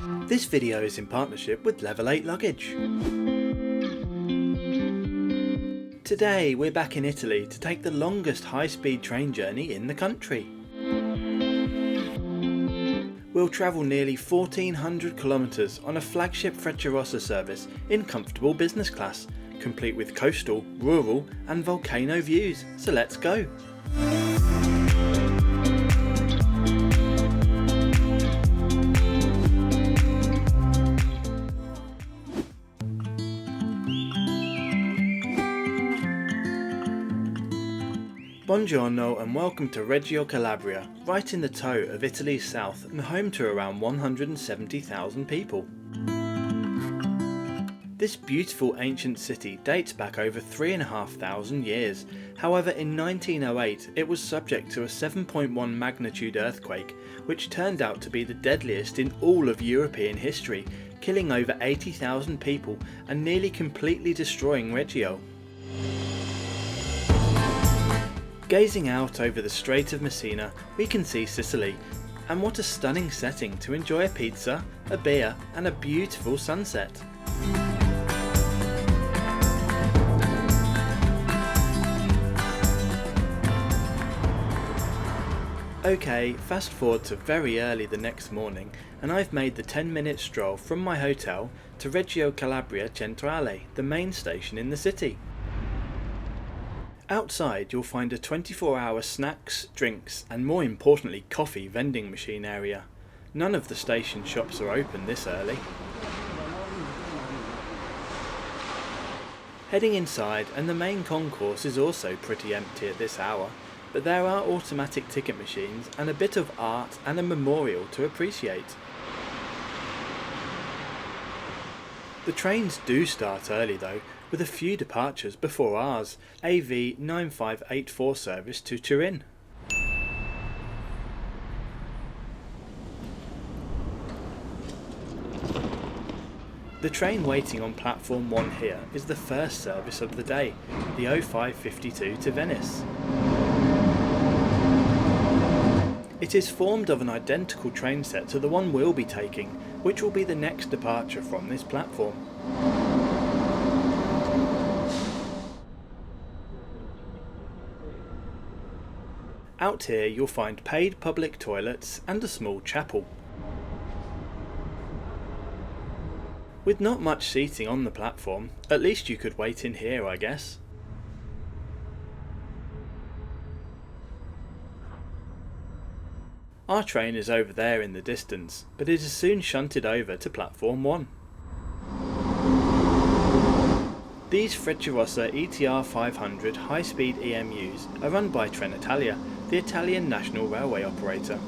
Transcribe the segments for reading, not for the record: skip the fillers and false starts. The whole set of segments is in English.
This video is in partnership with Level 8 Luggage. Today we're back in Italy to take the longest high-speed train journey in the country. We'll travel nearly 1,400 kilometres on a flagship Freccirossa service in comfortable business class, complete with coastal, rural and volcano views, so let's go! Buongiorno and welcome to Reggio Calabria, right in the toe of Italy's south and home to around 170,000 people. This beautiful ancient city dates back over 3,500 years. However, in 1908 it was subject to a 7.1 magnitude earthquake, which turned out to be the deadliest in all of European history, killing over 80,000 people and nearly completely destroying Reggio. Gazing out over the Strait of Messina, we can see Sicily, and what a stunning setting to enjoy a pizza, a beer and a beautiful sunset. Okay, fast forward to very early the next morning and I've made the 10-minute stroll from my hotel to Reggio Calabria Centrale, the main station in the city. Outside you'll find a 24-hour snacks, drinks and more importantly coffee vending machine area. None of the station shops are open this early. Heading inside and the main concourse is also pretty empty at this hour, but there are automatic ticket machines and a bit of art and a memorial to appreciate. The trains do start early though, with a few departures before ours, AV 9584 service to Turin. The train waiting on platform 1 here is the first service of the day, the 0552 to Venice. It is formed of an identical train set to the one we'll be taking, which will be the next departure from this platform. Out here you'll find paid public toilets and a small chapel. With not much seating on the platform, at least you could wait in here, I guess. Our train is over there in the distance, but it is soon shunted over to platform 1. These Freccirossa ETR500 high-speed EMUs are run by Trenitalia, the Italian national railway operator.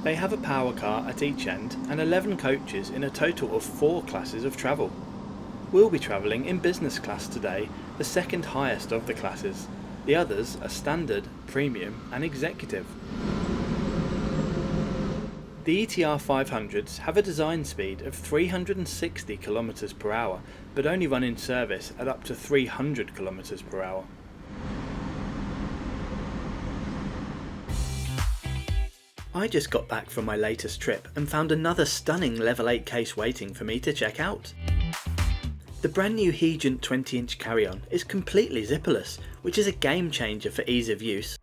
They have a power car at each end and 11 coaches in a total of 4 classes of travel. We'll be travelling in business class today, the second highest of the classes. The others are standard, premium and executive. The ETR 500s have a design speed of 360 km per hour, but only run in service at up to 300 km per hour. I just got back from my latest trip and found another stunning Level 8 case waiting for me to check out. The brand new Heywood 20-inch carry-on is completely zipperless, which is a game changer for ease of use.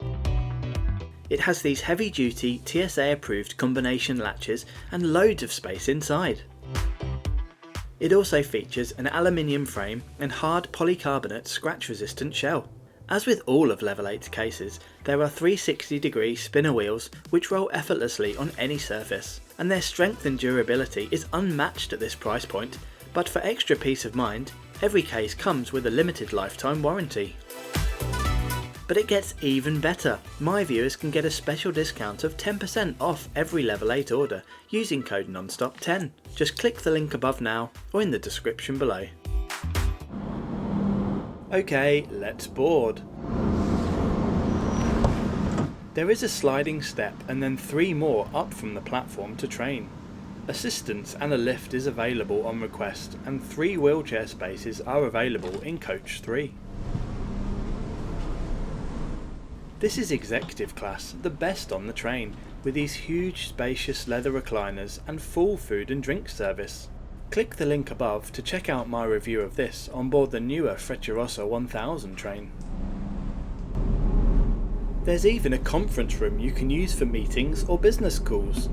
It has these heavy-duty, TSA-approved combination latches and loads of space inside. It also features an aluminium frame and hard polycarbonate scratch-resistant shell. As with all of Level 8's cases, there are 360-degree spinner wheels which roll effortlessly on any surface, and their strength and durability is unmatched at this price point, but for extra peace of mind, every case comes with a limited lifetime warranty. But it gets even better. My viewers can get a special discount of 10% off every Level 8 order using code NONSTOP10. Just click the link above now or in the description below. Okay, let's board. There is a sliding step and then 3 more up from the platform to train. Assistance and a lift is available on request and 3 wheelchair spaces are available in coach 3. This is executive class, the best on the train, with these huge spacious leather recliners and full food and drink service. Click the link above to check out my review of this on board the newer Freccirossa 1000 train. There's even a conference room you can use for meetings or business calls.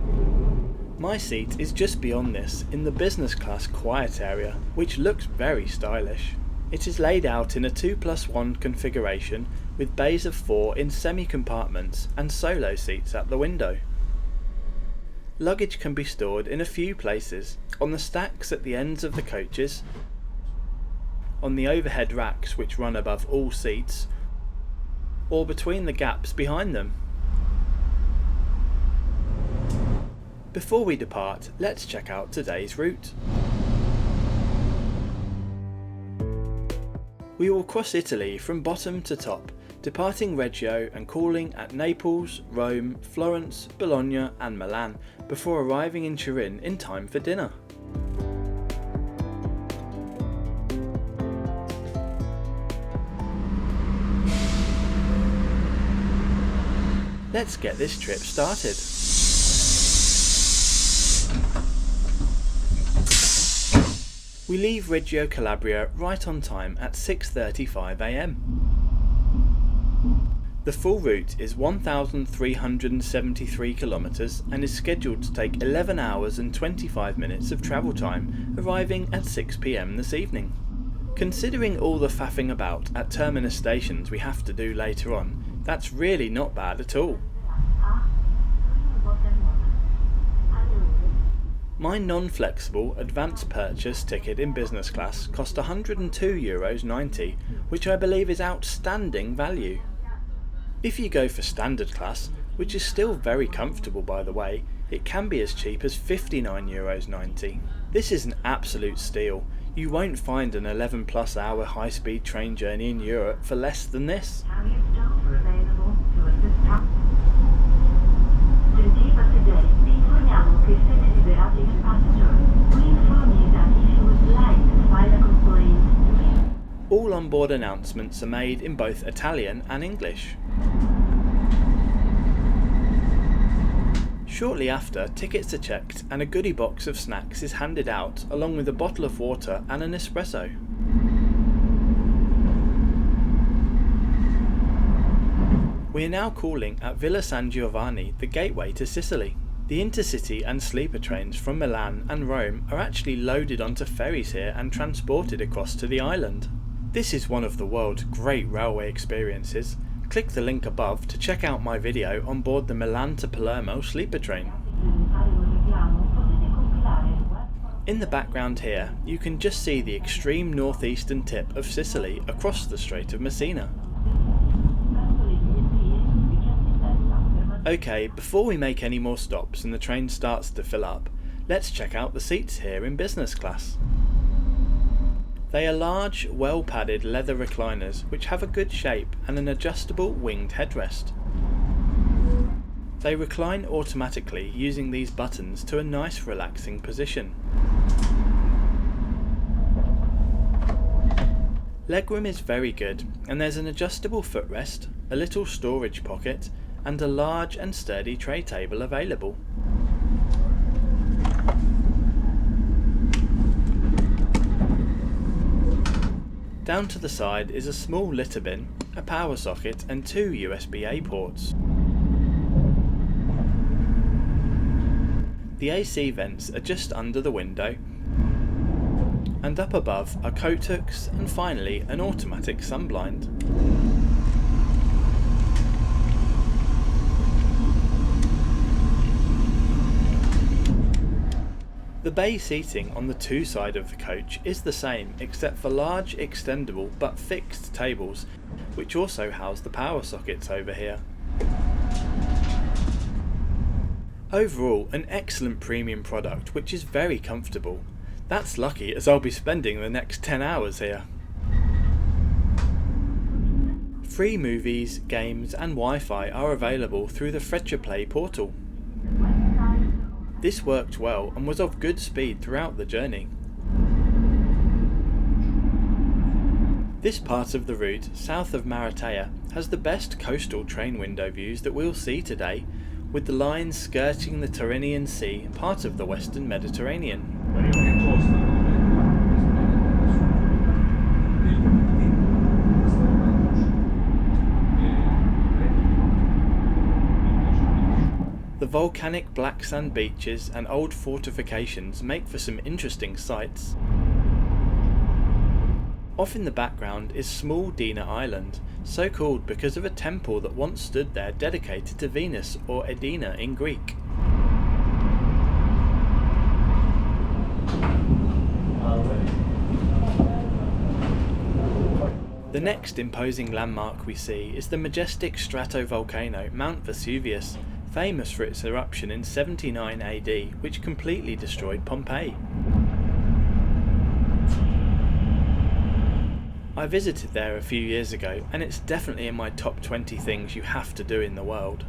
My seat is just beyond this in the business class quiet area, which looks very stylish. It is laid out in a 2+1 configuration with bays of 4 in semi-compartments and solo seats at the window. Luggage can be stored in a few places, on the stacks at the ends of the coaches, on the overhead racks which run above all seats, or between the gaps behind them. Before we depart, let's check out today's route. We will cross Italy from bottom to top, departing Reggio and calling at Naples, Rome, Florence, Bologna and Milan before arriving in Turin in time for dinner. Let's get this trip started. We leave Reggio Calabria right on time at 6:35 AM. The full route is 1,373 kilometres and is scheduled to take 11 hours and 25 minutes of travel time, arriving at 6 PM this evening. Considering all the faffing about at terminus stations we have to do later on, that's really not bad at all. My non-flexible advance purchase ticket in business class cost €102.90, which I believe is outstanding value. If you go for standard class, which is still very comfortable by the way, it can be as cheap as €59.90. This is an absolute steal. You won't find an 11+ hour high-speed train journey in Europe for less than this. All onboard announcements are made in both Italian and English. Shortly after, tickets are checked and a goodie box of snacks is handed out along with a bottle of water and an espresso. We are now calling at Villa San Giovanni, the gateway to Sicily. The intercity and sleeper trains from Milan and Rome are actually loaded onto ferries here and transported across to the island. This is one of the world's great railway experiences. Click the link above to check out my video on board the Milan to Palermo sleeper train. In the background here, you can just see the extreme northeastern tip of Sicily across the Strait of Messina. Okay, before we make any more stops and the train starts to fill up, let's check out the seats here in business class. They are large, well-padded leather recliners which have a good shape and an adjustable winged headrest. They recline automatically using these buttons to a nice relaxing position. Legroom is very good and there's an adjustable footrest, a little storage pocket and a large and sturdy tray table available. Down to the side is a small litter bin, a power socket and 2 USB-A ports. The AC vents are just under the window, and up above are coat hooks and finally an automatic sunblind. The bay seating on the two side of the coach is the same except for large extendable but fixed tables which also house the power sockets over here. Overall an excellent premium product which is very comfortable. That's lucky as I'll be spending the next 10 hours here. Free movies, games and Wi-Fi are available through the Frecciplay portal. This worked well and was of good speed throughout the journey. This part of the route, south of Maratea, has the best coastal train window views that we'll see today, with the line skirting the Tyrrhenian Sea, part of the Western Mediterranean. The volcanic black sand beaches and old fortifications make for some interesting sights. Off in the background is small Dina Island, so called because of a temple that once stood there dedicated to Venus, or Edina in Greek. The next imposing landmark we see is the majestic stratovolcano Mount Vesuvius, famous for its eruption in 79 AD, which completely destroyed Pompeii. I visited there a few years ago, and it's definitely in my top 20 things you have to do in the world.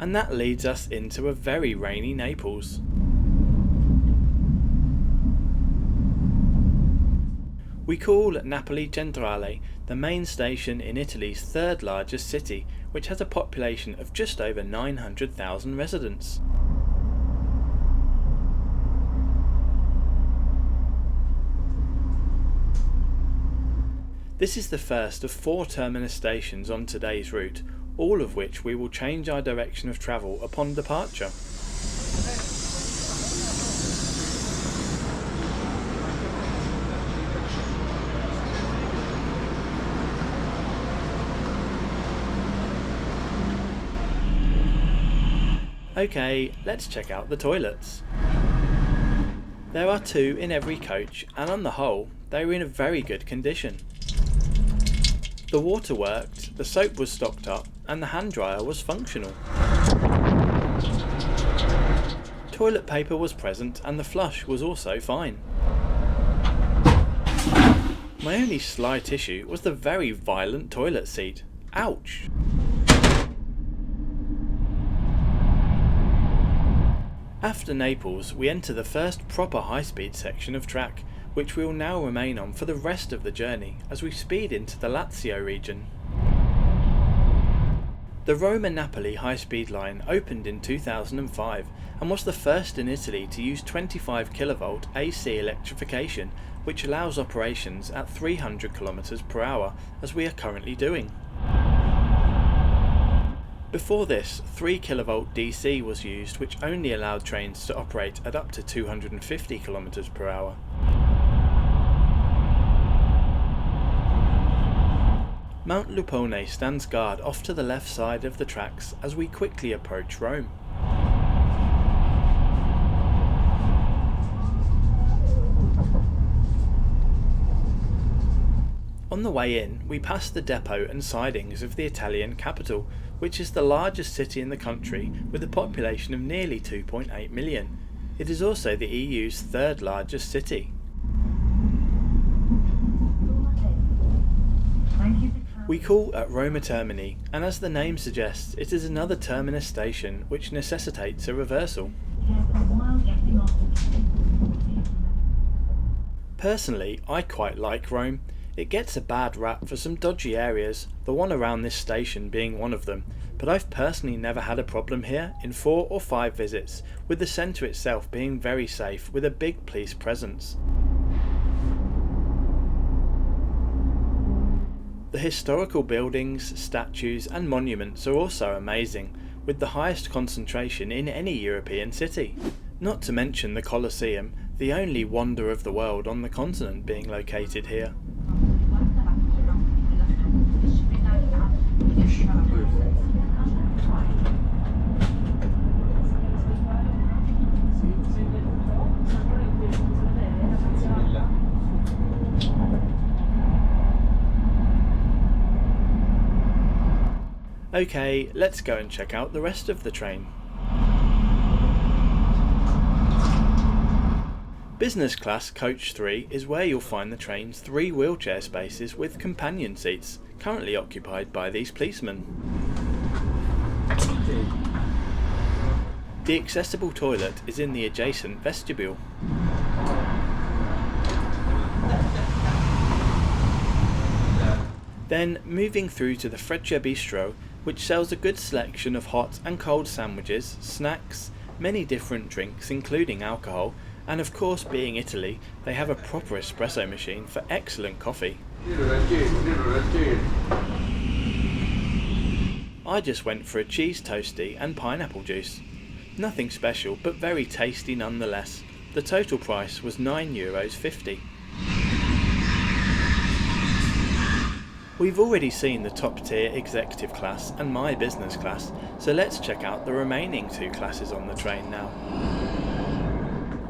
And that leads us into a very rainy Naples. We call Napoli Centrale the main station in Italy's third largest city, which has a population of just over 900,000 residents. This is the first of 4 terminus stations on today's route, all of which we will change our direction of travel upon departure. Okay, let's check out the toilets. There are 2 in every coach, and on the whole, they were in a very good condition. The water worked, the soap was stocked up, and the hand dryer was functional. Toilet paper was present, and the flush was also fine. My only slight issue was the very violent toilet seat. Ouch! After Naples, we enter the first proper high-speed section of track, which we will now remain on for the rest of the journey as we speed into the Lazio region. The Roma-Napoli high-speed line opened in 2005 and was the first in Italy to use 25 kV AC electrification, which allows operations at 300 km per hour, as we are currently doing. Before this, 3 kV DC was used, which only allowed trains to operate at up to 250 km per hour. Mount Lupone stands guard off to the left side of the tracks as we quickly approach Rome. On the way in, we pass the depot and sidings of the Italian capital, which is the largest city in the country with a population of nearly 2.8 million. It is also the EU's third largest city. We call at Roma Termini, and as the name suggests, it is another terminus station which necessitates a reversal. Personally, I quite like Rome. It gets a bad rap for some dodgy areas, the one around this station being one of them, but I've personally never had a problem here in 4 or 5 visits, with the centre itself being very safe with a big police presence. The historical buildings, statues and monuments are also amazing, with the highest concentration in any European city. Not to mention the Colosseum, the only wonder of the world on the continent, being located here. Okay, let's go and check out the rest of the train. Business class coach 3 is where you'll find the train's 3 wheelchair spaces with companion seats, currently occupied by these policemen. The accessible toilet is in the adjacent vestibule. Then moving through to the Freccia Bistro, which sells a good selection of hot and cold sandwiches, snacks, many different drinks including alcohol, and of course, being Italy, they have a proper espresso machine for excellent coffee. I just went for a cheese toastie and pineapple juice. Nothing special, but very tasty nonetheless. The total price was €9.50. We've already seen the top tier executive class and my business class, so let's check out the remaining 2 classes on the train now.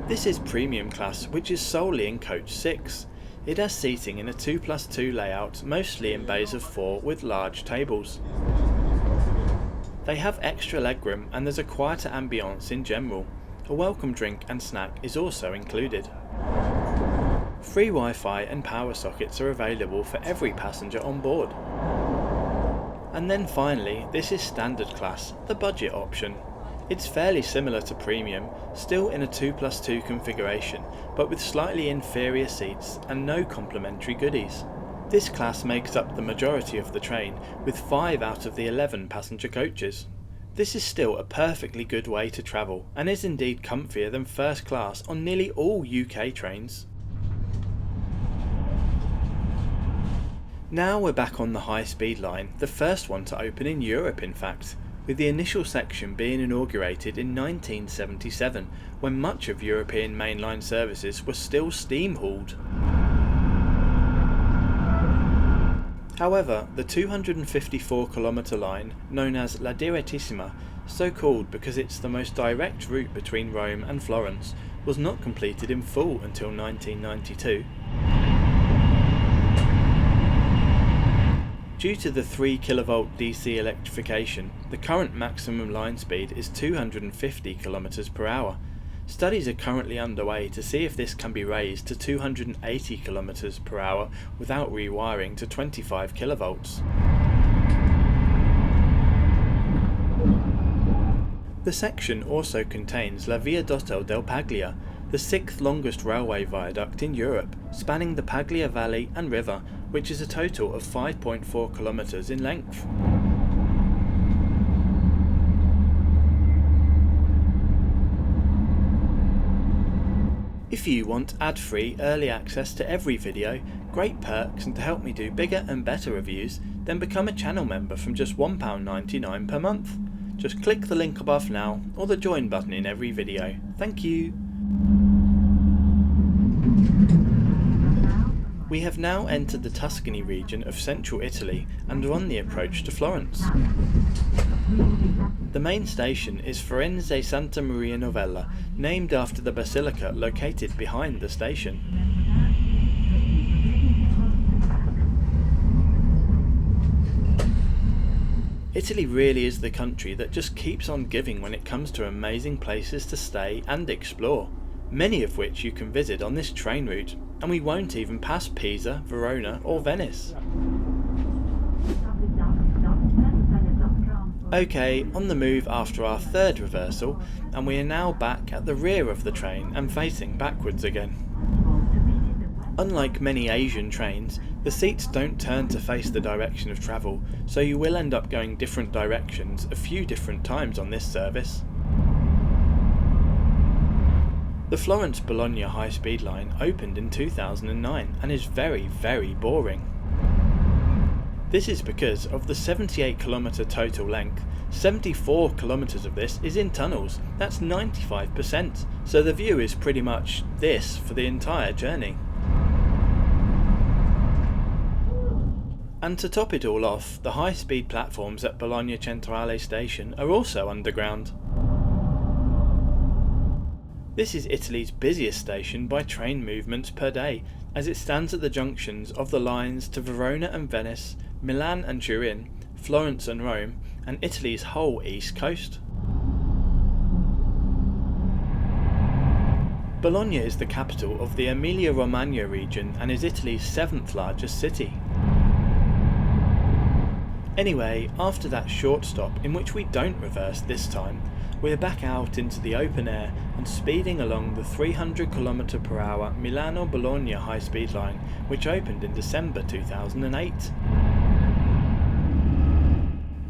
This is premium class, which is solely in coach 6. It has seating in a 2+2 layout, mostly in bays of 4 with large tables. They have extra legroom and there's a quieter ambience in general. A welcome drink and snack is also included. Free Wi-Fi and power sockets are available for every passenger on board. And then finally, this is standard class, the budget option. It's fairly similar to premium, still in a 2+2 configuration, but with slightly inferior seats and no complimentary goodies. This class makes up the majority of the train, with 5 out of the 11 passenger coaches. This is still a perfectly good way to travel, and is indeed comfier than first class on nearly all UK trains. Now we're back on the high-speed line, the first one to open in Europe in fact, with the initial section being inaugurated in 1977, when much of European mainline services were still steam-hauled. However, the 254km line, known as La Direttissima, so called because it's the most direct route between Rome and Florence, was not completed in full until 1992. Due to the 3 kV DC electrification, the current maximum line speed is 250 km per hour. Studies are currently underway to see if this can be raised to 280 km per hour without rewiring to 25 kV. The section also contains La Viadotto del Paglia, the 6th longest railway viaduct in Europe, spanning the Paglia Valley and river, which is a total of 5.4 km in length. If you want ad-free early access to every video, great perks and to help me do bigger and better reviews, then become a channel member from just £1.99 per month. Just click the link above now, or the join button in every video. Thank you! We have now entered the Tuscany region of central Italy and are on the approach to Florence. The main station is Firenze Santa Maria Novella, named after the basilica located behind the station. Italy really is the country that just keeps on giving when it comes to amazing places to stay and explore, many of which you can visit on this train route, and we won't even pass Pisa, Verona or Venice. Okay, on the move after our 3rd reversal, and we are now back at the rear of the train and facing backwards again. Unlike many Asian trains, the seats don't turn to face the direction of travel, so you will end up going different directions a few different times on this service. The Florence-Bologna high-speed line opened in 2009 and is very, very boring. This is because of the 78 km total length, 74 km of this is in tunnels, that's 95%, so the view is pretty much this for the entire journey. And to top it all off, the high-speed platforms at Bologna Centrale station are also underground. This is Italy's busiest station by train movements per day, as it stands at the junctions of the lines to Verona and Venice, Milan and Turin, Florence and Rome, and Italy's whole east coast. Bologna is the capital of the Emilia-Romagna region and is Italy's 7th largest city. Anyway, after that short stop, in which we don't reverse this time, we're back out into the open air and speeding along the 300km/h Milano-Bologna high-speed line, which opened in December 2008.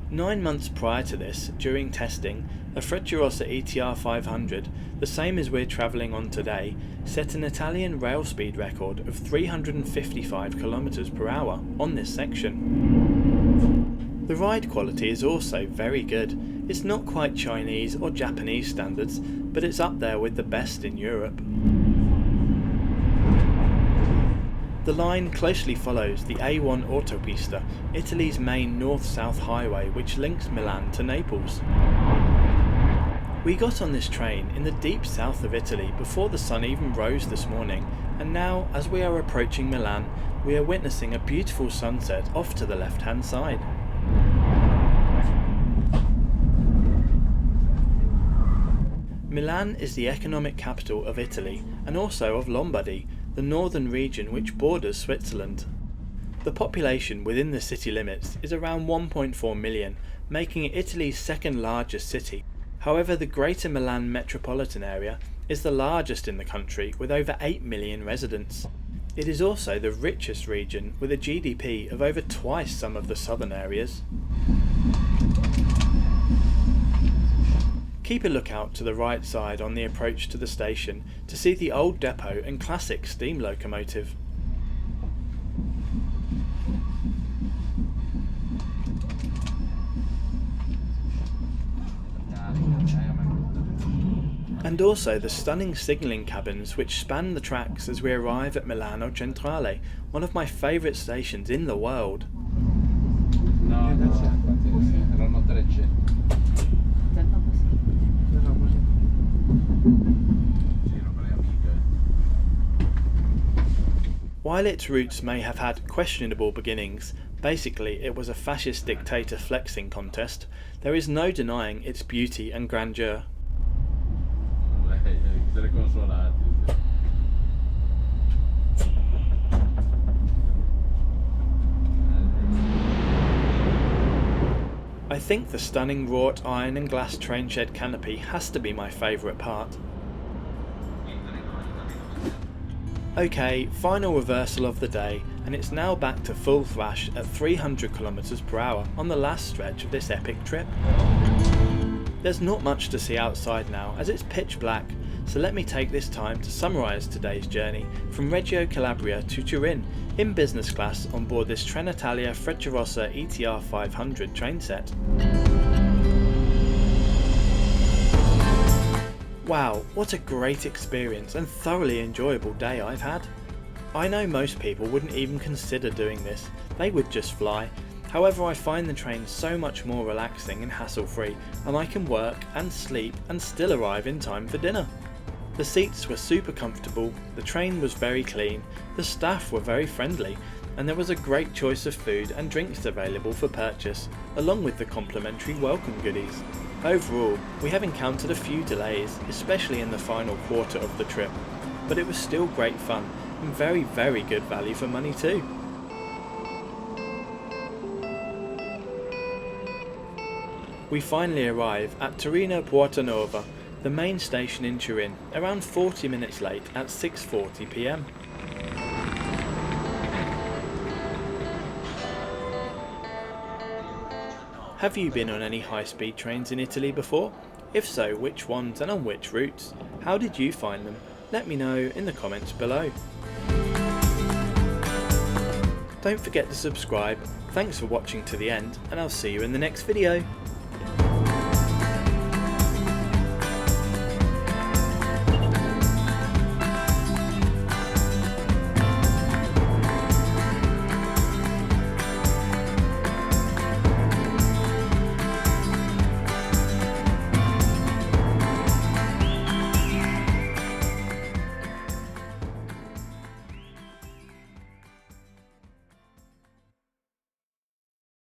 9 months prior to this, during testing, a Freccirossa ETR500, the same as we're travelling on today, set an Italian rail speed record of 355km/h on this section. The ride quality is also very good. It's not quite Chinese or Japanese standards, but it's up there with the best in Europe. The line closely follows the A1 Autopista, Italy's main north-south highway which links Milan to Naples. We got on this train in the deep south of Italy before the sun even rose this morning, and now, as we are approaching Milan, we are witnessing a beautiful sunset off to the left-hand side. Milan is the economic capital of Italy and also of Lombardy, the northern region which borders Switzerland. The population within the city limits is around 1.4 million, making it Italy's second largest city. However, the Greater Milan metropolitan area is the largest in the country with over 8 million residents. It is also the richest region with a GDP of over twice some of the southern areas. Keep a lookout to the right side on the approach to the station to see the old depot and classic steam locomotive. And also the stunning signalling cabins which span the tracks as we arrive at Milano Centrale, one of my favourite stations in the world. While its roots may have had questionable beginnings, basically it was a fascist dictator flexing contest, there is no denying its beauty and grandeur. I think the stunning wrought iron and glass train shed canopy has to be my favourite part. Okay, final reversal of the day, and it's now back to full thrash at 300km/h on the last stretch of this epic trip. There's not much to see outside now as it's pitch black, so let me take this time to summarise today's journey from Reggio Calabria to Turin in business class on board this Trenitalia Freccirossa ETR500 train set. Wow, what a great experience and thoroughly enjoyable day I've had. I know most people wouldn't even consider doing this, they would just fly. However, I find the train so much more relaxing and hassle-free, and I can work and sleep and still arrive in time for dinner. The seats were super comfortable, the train was very clean, the staff were very friendly, and there was a great choice of food and drinks available for purchase, along with the complimentary welcome goodies. Overall, we have encountered a few delays, especially in the final quarter of the trip, but it was still great fun and very good value for money too. We finally arrive at Torino Porta Nuova, the main station in Turin, around 40 minutes late at 6:40 p.m. Have you been on any high-speed trains in Italy before? If so, which ones and on which routes? How did you find them? Let me know in the comments below. Don't forget to subscribe. Thanks for watching to the end, and I'll see you in the next video.